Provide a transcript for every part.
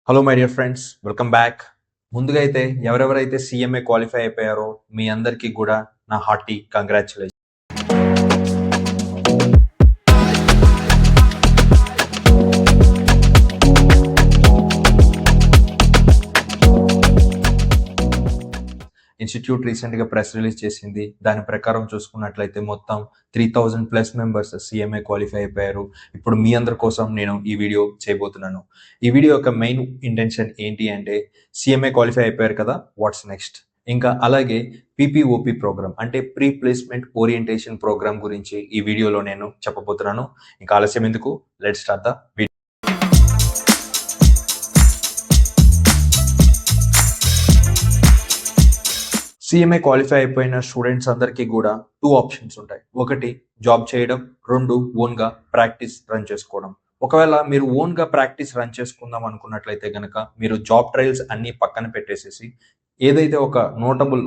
Hello my dear friends, welcome back. ముందుగా అయితే ఎవరెవరైతే సీఎంఏ క్వాలిఫై అయిపోయారో మీ అందరికీ కూడా నా హార్టీ కంగ్రాచులేషన్. ఇన్స్టిట్యూట్ రీసెంట్గా ప్రెస్ రిలీజ్ చేసింది. దాని ప్రకారం చూసుకున్నట్లయితే మొత్తం 3000+ మెంబర్స్ సీఎంఏ క్వాలిఫై అయిపోయారు. ఇప్పుడు మీ అందరి కోసం నేను ఈ వీడియో చేయబోతున్నాను. ఈ వీడియో యొక్క మెయిన్ ఇంటెన్షన్ ఏంటి అంటే, సీఎంఏ క్వాలిఫై అయిపోయారు కదా, వాట్స్ నెక్స్ట్, ఇంకా అలాగే పీపీఓపీ ప్రోగ్రామ్ అంటే ప్రీ ప్లేస్మెంట్ ఓరియంటేషన్ ప్రోగ్రామ్ గురించి ఈ వీడియోలో నేను చెప్పబోతున్నాను. ఇంకా ఆలస్యం ఎందుకు, let's start the video. CMA qualify అయిపోయిన స్టూడెంట్స్ అందరికీ కూడా 2 ఆప్షన్స్ ఉంటాయి. ఒకటి జాబ్ చేయడం, 2 ఓన్గా ప్రాక్టీస్ రన్ చేసుకోవడం. ఒకవేళ మీరు ఓన్గా ప్రాక్టీస్ రన్ చేసుకుందాం అనుకున్నట్లయితే కనుక మీరు జాబ్ ట్రయల్స్ అన్ని పక్కన పెట్టేసేసి ఏదైతే ఒక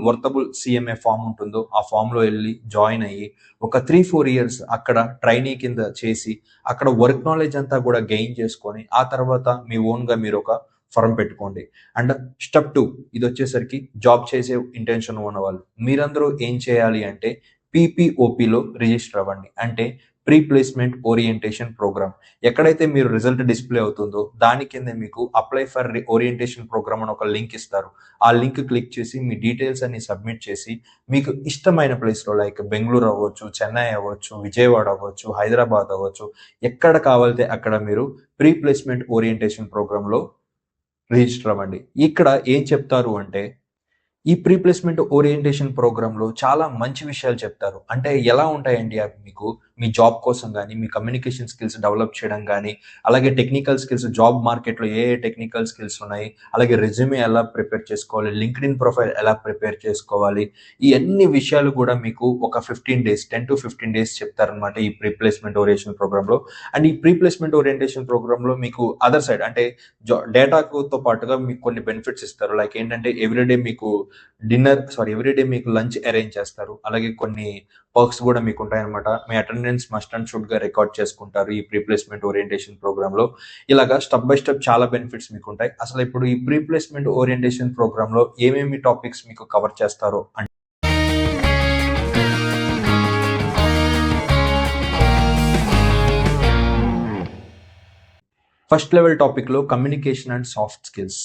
వర్తబుల్ సీఎంఏ ఫామ్ ఉంటుందో ఆ ఫామ్లో వెళ్ళి జాయిన్ అయ్యి ఒక 3-4 ఇయర్స్ అక్కడ ట్రైనీ కింద చేసి అక్కడ వర్క్ నాలెడ్జ్ అంతా కూడా గెయిన్ చేసుకొని ఆ తర్వాత మీ ఓన్గా మీరు ఒక ఫర్మ్ పెట్టుకోండి. అండ్ స్టెప్ 2 ఇది వచ్చేసరికి జాబ్ చేసే ఇంటెన్షన్ ఉన్న వాళ్ళు మీరందరూ ఏం చేయాలి అంటే పీపీఓపీలో రిజిస్టర్ అవ్వండి. అంటే ప్రీ ప్లేస్మెంట్ ఓరియంటేషన్ ప్రోగ్రామ్. ఎక్కడైతే మీరు రిజల్ట్ డిస్ప్లే అవుతుందో దాని కింద మీకు అప్లై ఫర్ ఓరియంటేషన్ ప్రోగ్రామ్ అని ఒక లింక్ ఇస్తారు. ఆ లింక్ క్లిక్ చేసి మీ డీటెయిల్స్ అన్ని సబ్మిట్ చేసి మీకు ఇష్టమైన ప్లేస్లో లైక్ బెంగళూరు అవ్వచ్చు, చెన్నై అవ్వచ్చు, విజయవాడ అవ్వచ్చు, హైదరాబాద్ అవ్వచ్చు, ఎక్కడ కావాలితే అక్కడ మీరు ప్రీ ప్లేస్మెంట్ ఓరియంటేషన్ ప్రోగ్రాంలో రిజిస్టర్ అవ్వండి. ఇక్కడ ఏం చెప్తారు అంటే, ఈ ప్రీ ప్లేస్మెంట్ ఓరియంటేషన్ ప్రోగ్రాంలో చాలా మంచి విషయాలు చెప్తారు. అంటే ఎలా ఉంటాయండి అవి మీకు మీ జాబ్ కోసం కానీ, మీ కమ్యూనికేషన్ స్కిల్స్ డెవలప్ చేయడం కానీ, అలాగే టెక్నికల్ స్కిల్స్, జాబ్ మార్కెట్లో ఏ టెక్నికల్ స్కిల్స్ ఉన్నాయి, అలాగే రెజ్యూమే ఎలా ప్రిపేర్ చేసుకోవాలి, లింక్డ్ఇన్ ప్రొఫైల్ ఎలా ప్రిపేర్ చేసుకోవాలి, ఈ అన్ని విషయాలు కూడా మీకు ఒక 10 to 15 డేస్ చెప్తారనమాట ఈ ప్రీ ప్లేస్మెంట్ ఓరియంటేషన్ ప్రోగ్రాంలో. అండ్ ఈ ప్రీ ప్లేస్మెంట్ ఓరియంటేషన్ ప్రోగ్రాంలో మీకు అదర్ సైడ్ అంటే డేటాతో పాటుగా మీకు కొన్ని బెనిఫిట్స్ ఇస్తారు. లైక్ ఏంటంటే ఎవ్రీడే మీకు లంచ్ అరేంజ్ చేస్తారు. అలాగే కొన్ని పర్క్స్ కూడా మీకు ఉంటాయన్నమాట. మీ అటెండెన్స్ మస్ట్ అండ్ షుడ్ గా రికార్డ్ చేసుకుంటారు ఈ ప్రీ ప్లేస్మెంట్ ఓరియంటేషన్ ప్రోగ్రామ్ లో. ఇలాగా స్టెప్ బై స్టెప్ చాలా బెనిఫిట్స్ మీకు ఉంటాయి. అసలు ఇప్పుడు ఈ ప్రీ ప్లేస్మెంట్ ఓరియంటేషన్ ప్రోగ్రామ్ లో ఏమేమి టాపిక్స్ మీకు కవర్ చేస్తారో అంటే, ఫస్ట్ లెవెల్ టాపిక్ లో కమ్యూనికేషన్ అండ్ సాఫ్ట్ స్కిల్స్.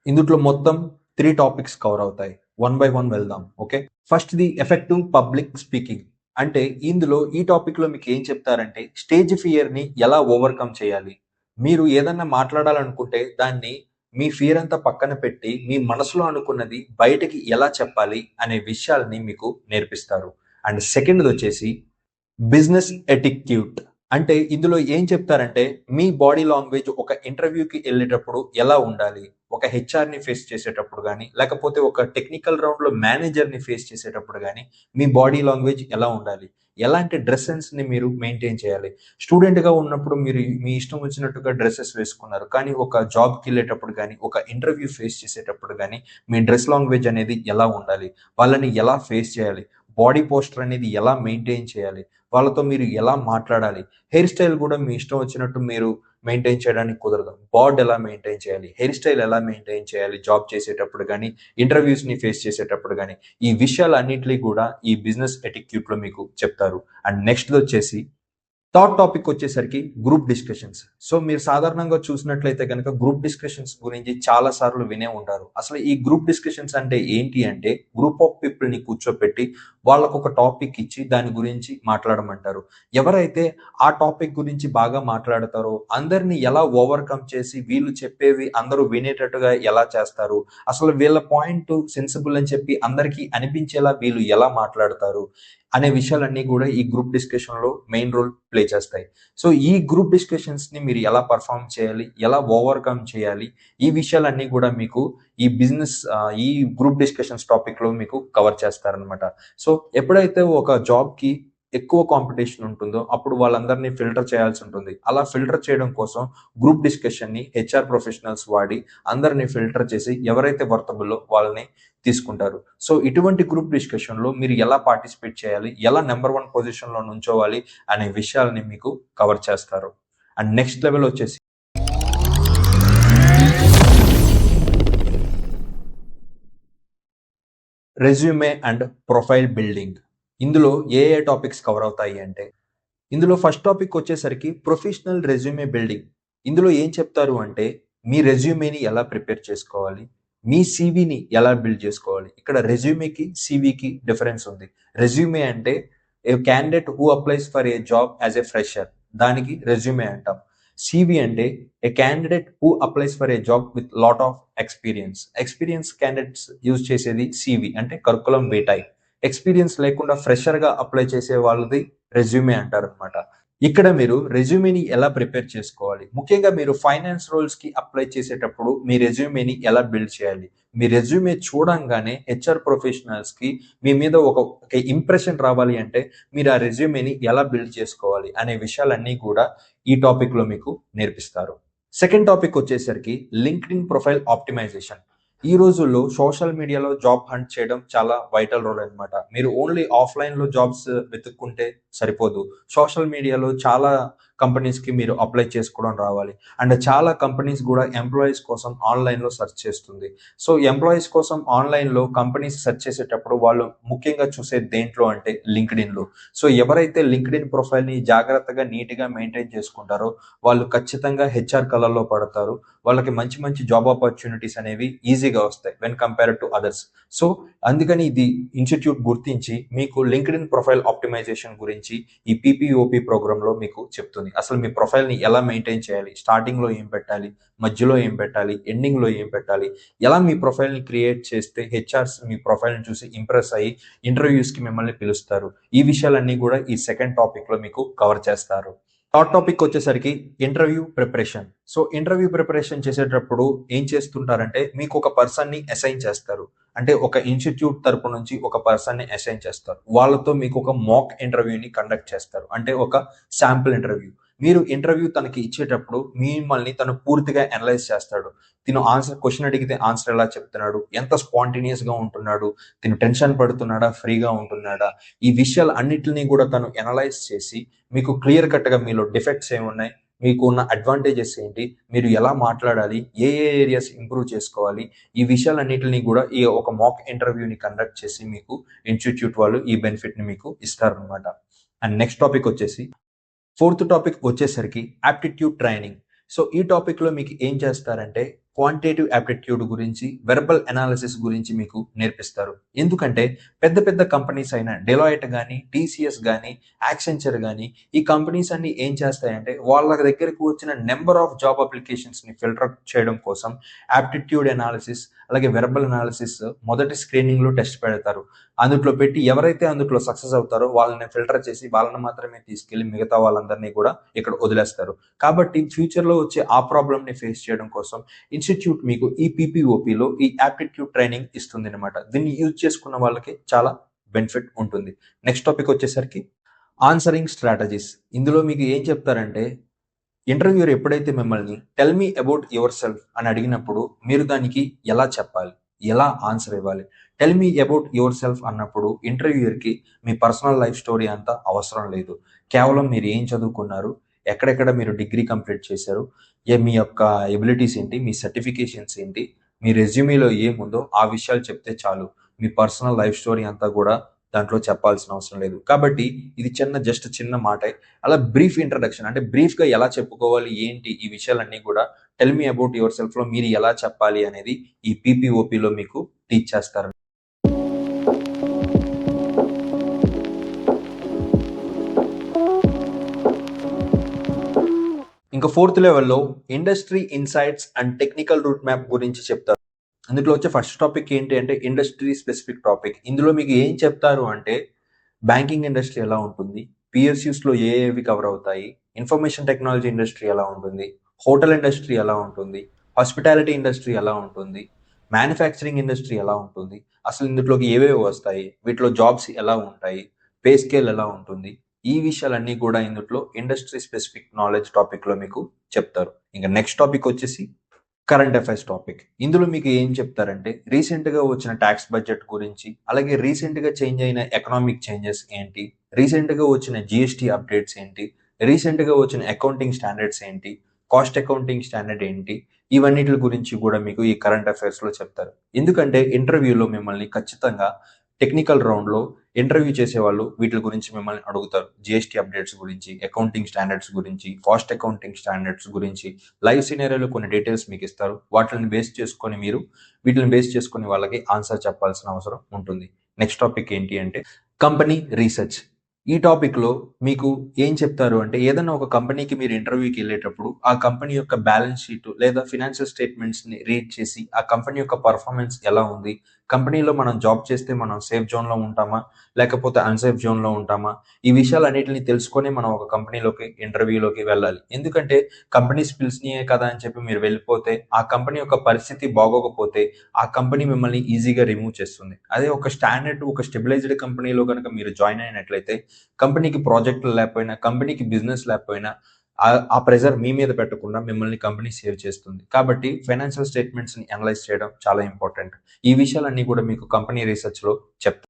ఇందులో మొత్తం 3 టాపిక్స్ కవర్ అవుతాయి. 1 by 1 వెళ్దాం. Okay, first the effective public speaking. అంటే ఇందులో ఈ టాపిక్ లో మీకు ఏం చెప్తారంటే స్టేజ్ ఫియర్ ని ఎలా ఓవర్కమ్ చేయాలి. మీరు ఏదన్నా మాట్లాడాలనుకుంటే దాన్ని మీ ఫియర్ అంతా పక్కన పెట్టి మీ మనసులో అనుకున్నది బయటకి ఎలా చెప్పాలి అనే విషయాలని మీకు నేర్పిస్తారు. అండ్ సెకండ్ వచ్చేసి బిజినెస్ ఎటిక్యూట్. అంటే ఇందులో ఏం చెప్తారంటే మీ బాడీ లాంగ్వేజ్ ఒక ఇంటర్వ్యూకి వెళ్ళేటప్పుడు ఎలా ఉండాలి, ఒక హెచ్ఆర్ ని ఫేస్ చేసేటప్పుడు కానీ, లేకపోతే ఒక టెక్నికల్ రౌండ్ లో మేనేజర్ ని ఫేస్ చేసేటప్పుడు కానీ మీ బాడీ లాంగ్వేజ్ ఎలా ఉండాలి, ఎలాంటి డ్రెస్సెస్ ని మీరు మెయింటైన్ చేయాలి. స్టూడెంట్ గా ఉన్నప్పుడు మీరు మీ ఇష్టం వచ్చినట్టుగా డ్రెస్సెస్ వేసుకున్నారు, కానీ ఒక జాబ్కి వెళ్ళేటప్పుడు కానీ, ఒక ఇంటర్వ్యూ ఫేస్ చేసేటప్పుడు కానీ మీ డ్రెస్ లాంగ్వేజ్ అనేది ఎలా ఉండాలి, వాళ్ళని ఎలా ఫేస్ చేయాలి, బాడీ పోస్టర్ అనేది ఎలా మెయింటైన్ చేయాలి, వాళ్ళతో మీరు ఎలా మాట్లాడాలి, హెయిర్ స్టైల్ కూడా మీ ఇష్టం వచ్చినట్టు మీరు మెయింటైన్ చేయడానికి కుదరదు. బార్డ్ ఎలా మెయింటైన్ చేయాలి, హెయిర్ స్టైల్ ఎలా మెయింటైన్ చేయాలి, జాబ్ చేసేటప్పుడు కానీ, ఇంటర్వ్యూస్ ని ఫేస్ చేసేటప్పుడు కానీ, ఈ విషయాలన్నింటినీ కూడా ఈ బిజినెస్ ఎటిక్యూట్ లో మీకు చెప్తారు. అండ్ నెక్స్ట్ వచ్చేసి థర్డ్ టాపిక్ వచ్చేసరికి గ్రూప్ డిస్కషన్స్. సో మీరు సాధారణంగా చూసినట్లయితే కనుక గ్రూప్ డిస్కషన్స్ గురించి చాలా సార్లు వినే ఉంటారు. అసలు ఈ గ్రూప్ డిస్కషన్స్ అంటే ఏంటి అంటే, గ్రూప్ ఆఫ్ పీపుల్ ని కూర్చోపెట్టి వాళ్ళకు ఒక టాపిక్ ఇచ్చి దాని గురించి మాట్లాడమంటారు. ఎవరైతే ఆ టాపిక్ గురించి బాగా మాట్లాడతారో అందరినీ ఎలా ఓవర్కమ్ చేసి వీళ్ళు చెప్పేవి అందరూ వినేటట్టుగా ఎలా చేస్తారు, అసలు వీళ్ళ పాయింట్ సెన్సిబుల్ అని చెప్పి అందరికీ అనిపించేలా వీళ్ళు ఎలా మాట్లాడతారు అనే విషయాలన్నీ కూడా ఈ గ్రూప్ డిస్కషన్ లో మెయిన్ రోల్ ప్లే చేస్తాయి. సో ఈ గ్రూప్ డిస్కషన్స్ ని మీరు ఎలా పర్ఫామ్ చేయాలి, ఎలా ఓవర్కమ్ చేయాలి, ఈ విషయాలన్నీ కూడా మీకు ఈ గ్రూప్ డిస్కషన్స్ టాపిక్ లో మీకు కవర్ చేస్తారనమాట. సో ఎప్పుడైతే ఒక జాబ్ కి ఎక్కువ కాంపిటీషన్ ఉంటుందో అప్పుడు వాళ్ళందరినీ ఫిల్టర్ చేయాల్సి ఉంటుంది. అలా ఫిల్టర్ చేయడం కోసం గ్రూప్ డిస్కషన్ ని హెచ్ఆర్ ప్రొఫెషనల్స్ వాడి అందరినీ ఫిల్టర్ చేసి ఎవరైతే వర్తబుల్లో వాళ్ళని తీసుకుంటారు. సో ఇటువంటి గ్రూప్ డిస్కషన్ లో మీరు ఎలా పార్టిసిపేట్ చేయాలి, ఎలా నెంబర్ 1 పొజిషన్ లో నుంచోవాలి అనే విషయాలని మీకు కవర్ చేస్తారు. అండ్ నెక్స్ట్ లెవెల్ వచ్చేసి రెజ్యూమే అండ్ ప్రొఫైల్ బిల్డింగ్. ఇందులో ఏ ఏ టాపిక్స్ కవర్ అవుతాయి అంటే, ఇందులో ఫస్ట్ టాపిక్ వచ్చేసరికి ప్రొఫెషనల్ రెజ్యూమే బిల్డింగ్. ఇందులో ఏం చెప్తారు అంటే, మీ రెజ్యూమేని ఎలా ప్రిపేర్ చేసుకోవాలి, మీ సీవీని ఎలా బిల్డ్ చేసుకోవాలి. ఇక్కడ రెజ్యూమేకి సీవీకి డిఫరెన్స్ ఉంది. రెజ్యూమే అంటే a candidate who applies for a job as a fresher, దానికి రెజ్యూమే అంటాం. సివి అంటే a candidate who applies for a job with lot of experience candidates use చేసేది సివి అంటే కరికులం వేటాయి. ఎక్స్పీరియన్స్ లేకుండా fresher గా apply చేసే వాళ్ళది resume అంటారు అనమాట. ఇక్కడ మీరు రెజ్యూమేని ఎలా ప్రిపేర్ చేసుకోవాలి, ముఖ్యంగా మీరు ఫైనాన్స్ రోల్స్ కి అప్లై చేసేటప్పుడు మీ రెజ్యూమేని ఎలా బిల్డ్ చేయాలి. మీ రెజ్యూమే చూడంగానే హెచ్ఆర్ ప్రొఫెషనల్స్ కి మీ మీద ఒక ఇంప్రెషన్ రావాలి అంటే మీరు ఆ రెజ్యూమేని ఎలా బిల్డ్ చేసుకోవాలి అనే విషయాలన్నీ కూడా ఈ టాపిక్ లో మీకు నేర్పిస్తారు. సెకండ్ టాపిక్ వచ్చేసరికి లింక్డ్ఇన్ ప్రొఫైల్ ఆప్టిమైజేషన్. ఈ రోజుల్లో సోషల్ మీడియాలో జాబ్ హంట్ చేయడం చాలా వైటల్ రోల్ అనమాట. మీరు ఓన్లీ ఆఫ్లైన్ లో జాబ్స్ వెతుక్కుంటే సరిపోదు. సోషల్ మీడియాలో చాలా కంపెనీస్ కి మీరు అప్లై చేసుకోవడం రావాలి. అండ్ చాలా కంపెనీస్ కూడా ఎంప్లాయీస్ కోసం ఆన్లైన్ లో సెర్చ్ చేస్తుంది. సో ఎంప్లాయీస్ కోసం ఆన్లైన్ లో కంపెనీస్ సెర్చ్ చేసేటప్పుడు వాళ్ళు ముఖ్యంగా చూసే దేంట్లో అంటే లింక్డ్ఇన్ లో. సో ఎవరైతే లింక్డ్ఇన్ ప్రొఫైల్ ని జాగ్రత్తగా నీట్ గా మెయింటైన్ చేసుకుంటారో వాళ్ళు ఖచ్చితంగా హెచ్ఆర్ కలర్లో పడతారు. వాళ్ళకి మంచి మంచి జాబ్ ఆపర్చునిటీస్ అనేవి ఈజీగా వస్తాయి when compare to others. So అందుకని ఇది ఇన్స్టిట్యూట్ గుర్తించి మీకు లింక్డ్ఇన్ ప్రొఫైల్ ఆప్టిమైజేషన్ గురించి ఈ పీపీఓపీ ప్రోగ్రామ్ లో మీకు చెప్తుంది. అసలు మీ ప్రొఫైల్ ని ఎలా మెయింటైన్ చేయాలి, స్టార్టింగ్ లో ఏం పెట్టాలి, మధ్యలో ఏం పెట్టాలి, ఎండింగ్ లో ఏం పెట్టాలి, ఎలా మీ ప్రొఫైల్ ని క్రియేట్ చేస్తే హెచ్ఆర్స్ మీ ప్రొఫైల్ ని చూసి ఇంప్రెస్ అయ్యి ఇంటర్వ్యూస్ కి మిమ్మల్ని పిలుస్తారు. ఈ విషయాలన్నీ కూడా ఈ సెకండ్ టాపిక్ లో మీకు కవర్ చేస్తారు. థర్డ్ టాపిక్ వచ్చేసరికి interview preparation. So interview preparation చేసేటప్పుడు ఏం చేస్తుంటారంటే మీకు ఒక పర్సన్ ని అసైన్ చేస్తారు. అంటే ఒక ఇన్స్టిట్యూట్ తరపు నుంచి ఒక పర్సన్ ని అసైన్ చేస్తారు. వాళ్ళతో మీకు ఒక మాక్ ఇంటర్వ్యూని కండక్ట్ చేస్తారు. అంటే ఒక శాంపుల్ ఇంటర్వ్యూ. మీరు ఇంటర్వ్యూ తనకి ఇచ్చేటప్పుడు మిమ్మల్ని తను పూర్తిగా అనలైజ్ చేస్తాడు. తిను క్వశ్చన్ అడిగితే ఆన్సర్ ఎలా చెప్తున్నాడు, ఎంత స్పాంటేనియస్ గా ఉంటున్నాడు, తిను టెన్షన్ పడుతున్నాడా, ఫ్రీగా ఉంటున్నాడా, ఈ విషయాలు అన్నిటిని కూడా తను అనలైజ్ చేసి మీకు క్లియర్ కట్ గా మీలో డిఫెక్ట్స్ ఏమున్నాయి, మీకు ఉన్న అడ్వాంటేజెస్ ఏంటి, మీరు ఎలా మాట్లాడాలి, ఏ ఏ ఏరియాస్ ఇంప్రూవ్ చేసుకోవాలి, ఈ విషయాలన్నిటిని కూడా ఈ ఒక మాక్ ఇంటర్వ్యూని కండక్ట్ చేసి మీకు ఇన్స్టిట్యూట్ వాళ్ళు ఈ బెనిఫిట్ ని మీకు ఇస్తారనమాట. అండ్ నెక్స్ట్ టాపిక్ వచ్చేసి ఫోర్త్ టాపిక్ వచ్చేసరికి యాప్టిట్యూడ్ ట్రైనింగ్. సో ఈ టాపిక్ లో మీకు ఏం చేస్తారంటే క్వాంటిటేటివ్ యాప్టిట్యూడ్ గురించి, వెర్బల్ అనాలిసిస్ గురించి మీకు నేర్పిస్తారు. ఎందుకంటే పెద్ద పెద్ద కంపెనీస్ అయిన డెలాయిట్ కానీ, టీసీఎస్ కానీ, యాక్సెంచర్ కానీ, ఈ కంపెనీస్ అన్ని ఏం చేస్తాయంటే వాళ్ళ దగ్గరకు వచ్చిన నెంబర్ ఆఫ్ జాబ్ అప్లికేషన్స్ ని ఫిల్టర్ చేయడం కోసం యాప్టిట్యూడ్ అనాలిసిస్ అలాగే వెర్బల్ అనాలిసిస్ మొదటి స్క్రీనింగ్ లో టెస్ట్ పెడతారు. అందులో పెట్టి ఎవరైతే అందులో సక్సెస్ అవుతారో వాళ్ళని ఫిల్టర్ చేసి వాళ్ళని మాత్రమే తీసుకెళ్లి మిగతా వాళ్ళందరినీ కూడా ఇక్కడ వదిలేస్తారు. కాబట్టి ఫ్యూచర్ లో వచ్చే ఆ ప్రాబ్లమ్ ని ఫేస్ చేయడం కోసం ఇన్స్టిట్యూట్ మీకు ఈ పీపీఓపీలో ఈ యాప్టిట్యూడ్ ట్రైనింగ్ ఇస్తుంది అనమాట. దీన్ని యూజ్ చేసుకున్న వాళ్ళకి చాలా బెనిఫిట్ ఉంటుంది. నెక్స్ట్ టాపిక్ వచ్చేసరికి ఆన్సరింగ్ స్ట్రాటజీస్. ఇందులో మీకు ఏం చెప్తారంటే ఇంటర్వ్యూర్ ఎప్పుడైతే మిమ్మల్ని tell me about your self అని అడిగినప్పుడు మీరు దానికి ఎలా చెప్పాలి, ఎలా ఆన్సర్ ఇవ్వాలి. Tell me about your self అన్నప్పుడు ఇంటర్వ్యూయర్కి మీ పర్సనల్ లైఫ్ స్టోరీ అంతా అవసరం లేదు. కేవలం మీరు ఏం చదువుకున్నారు, ఎక్కడెక్కడ మీరు డిగ్రీ కంప్లీట్ చేశారు, మీ యొక్క ఎబిలిటీస్ ఏంటి, మీ సర్టిఫికేషన్స్ ఏంటి, మీ రెజ్యూమీలో ఏముందో ఆ విషయాలు చెప్తే చాలు. మీ పర్సనల్ లైఫ్ స్టోరీ అంతా కూడా దాంట్లో చెప్పాల్సిన అవసరం లేదు. కాబట్టి ఇది జస్ట్ చిన్న మాటే. అలా బ్రీఫ్ ఇంట్రడక్షన్ అంటే బ్రీఫ్ గా ఎలా చెప్పుకోవాలి ఏంటి ఈ విషయాలన్నీ కూడా tell me about your self లో మీరు ఎలా చెప్పాలి అనేది ఈ పీపీఓపీలో మీకు టీచ్ చేస్తారు. ఇంకా ఫోర్త్ లెవెల్లో industry insights and technical road map గురించి చెప్తారు. అందులో వచ్చే ఫస్ట్ టాపిక్ ఏంటి అంటే ఇండస్ట్రీ స్పెసిఫిక్ టాపిక్. ఇందులో మీకు ఏం చెప్తారు అంటే బ్యాంకింగ్ ఇండస్ట్రీ ఎలా ఉంటుంది, పిఎస్యూస్ లో ఏవి కవర్ అవుతాయి, ఇన్ఫర్మేషన్ టెక్నాలజీ ఇండస్ట్రీ ఎలా ఉంటుంది, హోటల్ ఇండస్ట్రీ ఎలా ఉంటుంది, హాస్పిటాలిటీ ఇండస్ట్రీ ఎలా ఉంటుంది, మ్యానుఫ్యాక్చరింగ్ ఇండస్ట్రీ ఎలా ఉంటుంది, అసలు ఇందులోకి ఏవేవి వస్తాయి, వీటిలో జాబ్స్ ఎలా ఉంటాయి, పే స్కేల్ ఎలా ఉంటుంది, ఈ విషయాలన్నీ కూడా ఇందులో ఇండస్ట్రీ స్పెసిఫిక్ నాలెడ్జ్ టాపిక్ లో మీకు చెప్తారు. ఇంకా నెక్స్ట్ టాపిక్ వచ్చేసి కరెంట్ అఫైర్స్ టాపిక్. ఇందులో మీకు ఏం చెప్తారంటే రీసెంట్ గా వచ్చిన ట్యాక్స్ బడ్జెట్ గురించి, అలాగే రీసెంట్ గా చేంజ్ అయిన ఎకనామిక్ చేంజెస్ ఏంటి, రీసెంట్ గా వచ్చిన జిఎస్టీ అప్డేట్స్ ఏంటి, రీసెంట్ గా వచ్చిన అకౌంటింగ్ స్టాండర్డ్స్ ఏంటి, కాస్ట్ అకౌంటింగ్ స్టాండర్డ్ ఏంటి, ఇవన్నిటి గురించి కూడా మీకు ఈ కరెంట్ అఫైర్స్లో చెప్తారు. ఎందుకంటే ఇంటర్వ్యూలో మిమ్మల్ని ఖచ్చితంగా టెక్నికల్ రౌండ్లో ఇంటర్వ్యూ చేసేవాళ్ళు వీటి గురించి మిమ్మల్ని అడుగుతారు. జిఎస్టీ అప్డేట్స్ గురించి, అకౌంటింగ్ స్టాండర్డ్స్ గురించి, కాస్ట్ అకౌంటింగ్ స్టాండర్డ్స్ గురించి, లైవ్ సినారియోలో కొన్ని డీటెయిల్స్ మీకు ఇస్తారు. వీటిని బేస్ చేసుకొని వాళ్ళకి ఆన్సర్ చెప్పాల్సిన అవసరం ఉంటుంది. నెక్స్ట్ టాపిక్ ఏంటి అంటే కంపెనీ రీసెర్చ్. ఈ టాపిక్లో మీకు ఏం చెప్తారు అంటే ఏదైనా ఒక కంపెనీకి మీరు ఇంటర్వ్యూకి వెళ్ళేటప్పుడు ఆ కంపెనీ యొక్క బ్యాలెన్స్ షీట్ లేదా ఫినాన్షియల్ స్టేట్మెంట్స్ని రీడ్ చేసి ఆ కంపెనీ యొక్క పర్ఫార్మెన్స్ ఎలా ఉంది, కంపెనీలో మనం జాబ్ చేస్తే మనం సేఫ్ జోన్లో ఉంటామా లేకపోతే అన్సేఫ్ జోన్లో ఉంటామా, ఈ విషయాలన్నిటిని తెలుసుకొని మనం ఒక కంపెనీలోకి ఇంటర్వ్యూలోకి వెళ్ళాలి. ఎందుకంటే కంపెనీస్ పిలిచినాయే కదా అని చెప్పి మీరు వెళ్ళిపోతే ఆ కంపెనీ యొక్క పరిస్థితి బాగోకపోతే ఆ కంపెనీ మిమ్మల్ని ఈజీగా రిమూవ్ చేస్తుంది. అదే ఒక స్టాండర్డ్ ఒక స్టెబిలైజ్డ్ కంపెనీలో కనుక మీరు జాయిన్ అయినట్లయితే కంపెనీకి ప్రాజెక్టులు లేకపోయినా కంపెనీకి బిజినెస్ లేకపోయినా ఆ ప్రెజర్ మీ మీద పెట్టకుండా మిమ్మల్ని కంపెనీ సేవ్ చేస్తుంది. కాబట్టి ఫైనాన్షియల్ స్టేట్మెంట్స్ని అనలైజ్ చేయడం చాలా ఇంపార్టెంట్. ఈ విషయాలన్నీ కూడా మీకు కంపెనీ రీసెర్చ్లో చెప్తారు.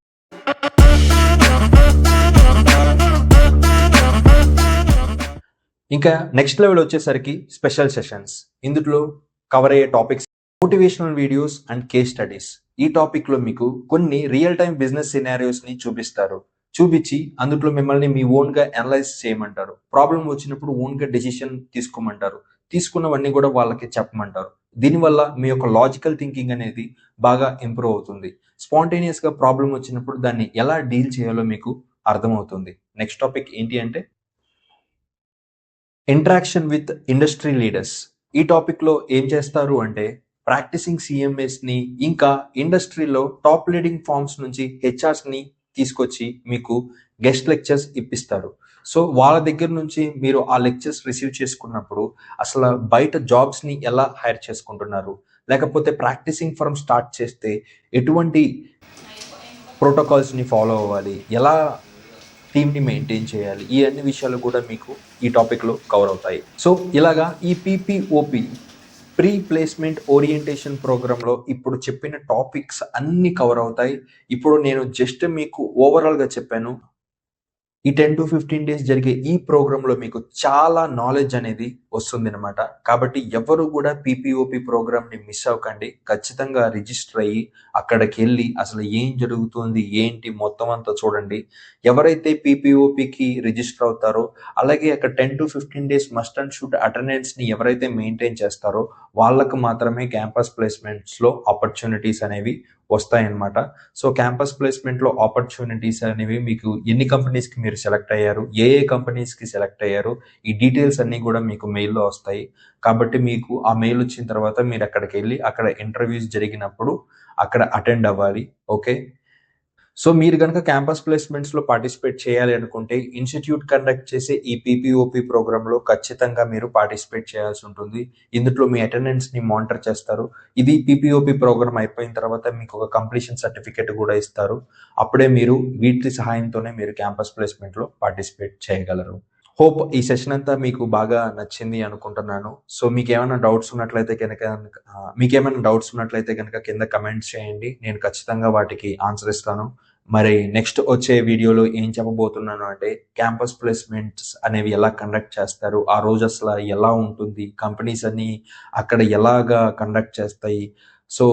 ఇంకా నెక్స్ట్ లెవెల్ వచ్చేసరికి స్పెషల్ సెషన్స్. ఇందులో కవర్ అయ్యే topics motivational videos and case studies. ఈ టాపిక్లో మీకు కొన్ని రియల్ టైమ్ బిజినెస్ సినారియోస్ని చూపించి అందులో మిమ్మల్ని మీ ఓన్గా అనలైజ్ చేయమంటారు. ప్రాబ్లం వచ్చినప్పుడు ఓన్గా డెసిషన్ తీసుకోమంటారు. తీసుకున్నవన్నీ కూడా వాళ్ళకి చెప్పమంటారు. దీనివల్ల మీ యొక్క లాజికల్ థింకింగ్ అనేది బాగా ఇంప్రూవ్ అవుతుంది. స్పాంటేనియస్గా ప్రాబ్లం వచ్చినప్పుడు దాన్ని ఎలా డీల్ చేయాలో మీకు అర్థమవుతుంది. నెక్స్ట్ టాపిక్ ఏంటి అంటే ఇంటరాక్షన్ విత్ ఇండస్ట్రీ లీడర్స్. ఈ టాపిక్లో ఏం చేస్తారు అంటే ప్రాక్టీసింగ్ సిఎంఎస్ని ఇంకా ఇండస్ట్రీలో టాప్ లీడింగ్ ఫార్మ్స్ నుంచి హెచ్ఆర్స్ని తీసుకొచ్చి మీకు గెస్ట్ లెక్చర్స్ ఇప్పిస్తారు. సో వాళ్ళ దగ్గర నుంచి మీరు ఆ లెక్చర్స్ రిసీవ్ చేసుకున్నప్పుడు అసలు బయట జాబ్స్ని ఎలా హైర్ చేసుకుంటున్నారు, లేకపోతే ప్రాక్టీసింగ్ ఫర్మ్ స్టార్ట్ చేస్తే ఎటువంటి ప్రోటోకాల్స్ని ఫాలో అవ్వాలి, ఎలా టీమ్ని మెయింటైన్ చేయాలి, ఈ అన్ని విషయాలు కూడా మీకు ఈ టాపిక్లో కవర్ అవుతాయి. సో ఇలాగా ఈ PPOP ప్రీ ప్లేస్మెంట్ ఓరియంటేషన్ ప్రోగ్రాంలో ఇప్పుడు చెప్పిన టాపిక్స్ అన్ని కవర్ అవుతాయి. ఇప్పుడు నేను జస్ట్ మీకు ఓవరాల్గా చెప్పాను. ఈ 10 to 15 డేస్ జరిగే ఈ ప్రోగ్రాంలో మీకు చాలా నాలెడ్జ్ అనేది వస్తుంది అనమాట. కాబట్టి ఎవరు కూడా PPOP ప్రోగ్రామ్ని మిస్ అవ్వకండి. ఖచ్చితంగా రిజిస్టర్ అయ్యి అక్కడికి వెళ్ళి అసలు ఏం జరుగుతుంది ఏంటి మొత్తం అంతా చూడండి. ఎవరైతే PPOPకి రిజిస్టర్ అవుతారో అలాగే అక్కడ 10 to 15 days must and should అటెండెన్స్ని ఎవరైతే మెయింటైన్ చేస్తారో వాళ్ళకు మాత్రమే క్యాంపస్ ప్లేస్మెంట్స్లో ఆపర్చునిటీస్ అనేవి వస్తాయన్నమాట. సో క్యాంపస్ ప్లేస్మెంట్లో ఆపర్చునిటీస్ అనేవి మీకు ఎన్ని కంపెనీస్కి మీరు సెలెక్ట్ అయ్యారు, ఏ కంపెనీస్కి సెలెక్ట్ అయ్యారు, ఈ డీటెయిల్స్ అన్నీ కూడా మీకు మెయిల్లో వస్తాయి. కాబట్టి మీకు ఆ మెయిల్ వచ్చిన తర్వాత మీరు అక్కడికి వెళ్ళి అక్కడ ఇంటర్వ్యూస్ జరిగినప్పుడు అక్కడ అటెండ్ అవ్వాలి. ఓకే, సో మీరు కనుక క్యాంపస్ ప్లేస్మెంట్స్లో పార్టిసిపేట్ చేయాలి అనుకుంటే ఇన్స్టిట్యూట్ కండక్ట్ చేసే ఈ PPOP ప్రోగ్రాంలో ఖచ్చితంగా మీరు పార్టిసిపేట్ చేయాల్సి ఉంటుంది. ఇందులో మీ అటెండెన్స్ని మానిటర్ చేస్తారు. ఇది PPOP ప్రోగ్రామ్ అయిపోయిన తర్వాత మీకు ఒక కంప్లీషన్ సర్టిఫికేట్ కూడా ఇస్తారు. అప్పుడే మీరు వీటి సహాయంతోనే మీరు క్యాంపస్ ప్లేస్మెంట్లో పార్టిసిపేట్ చేయగలరు. హోప్ ఈ సెషన్ అంతా మీకు బాగా నచ్చింది అనుకుంటున్నాను. సో మీకేమైనా డౌట్స్ ఉన్నట్లయితే కనుక కింద కమెంట్స్ చేయండి. నేను ఖచ్చితంగా వాటికి ఆన్సర్ ఇస్తాను. మరి నెక్స్ట్ వచ్చే వీడియోలో ఏం చెప్పబోతున్నాను అంటే క్యాంపస్ ప్లేస్మెంట్స్ అనేవి ఎలా కండక్ట్ చేస్తారు, ఆ రోజు అసలు ఎలా ఉంటుంది, కంపెనీస్ అన్ని అక్కడ ఎలాగా కండక్ట్ చేస్తాయి, సో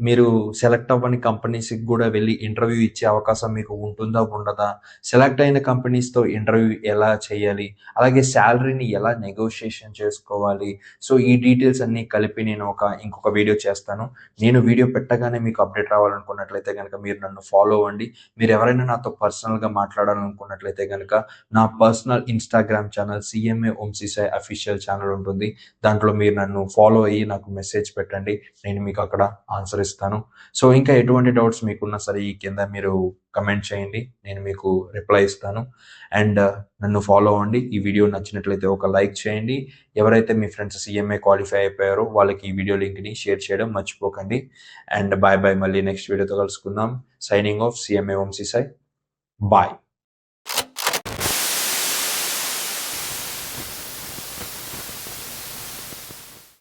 మీరు సెలెక్ట్ అవ్వని కంపెనీస్కి కూడా వెళ్ళి ఇంటర్వ్యూ ఇచ్చే అవకాశం మీకు ఉంటుందా ఉండదా, సెలెక్ట్ అయిన కంపెనీస్తో ఇంటర్వ్యూ ఎలా చేయాలి, అలాగే శాలరీని ఎలా నెగోషియేషన్ చేసుకోవాలి. సో ఈ డీటెయిల్స్ అన్నీ కలిపి నేను ఇంకొక వీడియో చేస్తాను. నేను వీడియో పెట్టగానే మీకు అప్డేట్ రావాలనుకున్నట్లయితే కనుక మీరు నన్ను ఫాలో అవ్వండి. మీరు ఎవరైనా నాతో పర్సనల్గా మాట్లాడాలనుకున్నట్లయితే కనుక నా personal Instagram channel CMA Vamshi Sai official channel ఉంటుంది. దాంట్లో మీరు నన్ను ఫాలో అయ్యి నాకు మెసేజ్ పెట్టండి, నేను మీకు అక్కడ ఆన్సర్ ఇస్తాను. సో ఇంకా ఎటువంటి డౌట్స్ మీకున్నా సరే ఈ కింద మీరు కమెంట్ చేయండి, నేను మీకు రిప్లై ఇస్తాను. అండ్ నన్ను ఫాలో అవ్వండి. ఈ వీడియో నచ్చినట్లయితే ఒక లైక్ చేయండి. ఎవరైతే మీ ఫ్రెండ్స్ CMA క్వాలిఫై అయిపోయారో వాళ్ళకి ఈ వీడియో లింక్ని షేర్ చేయడం మర్చిపోకండి. అండ్ బాయ్ మళ్ళీ నెక్స్ట్ వీడియోతో కలుసుకుందాం. Signing off CMA Vamshi Sai. Bye.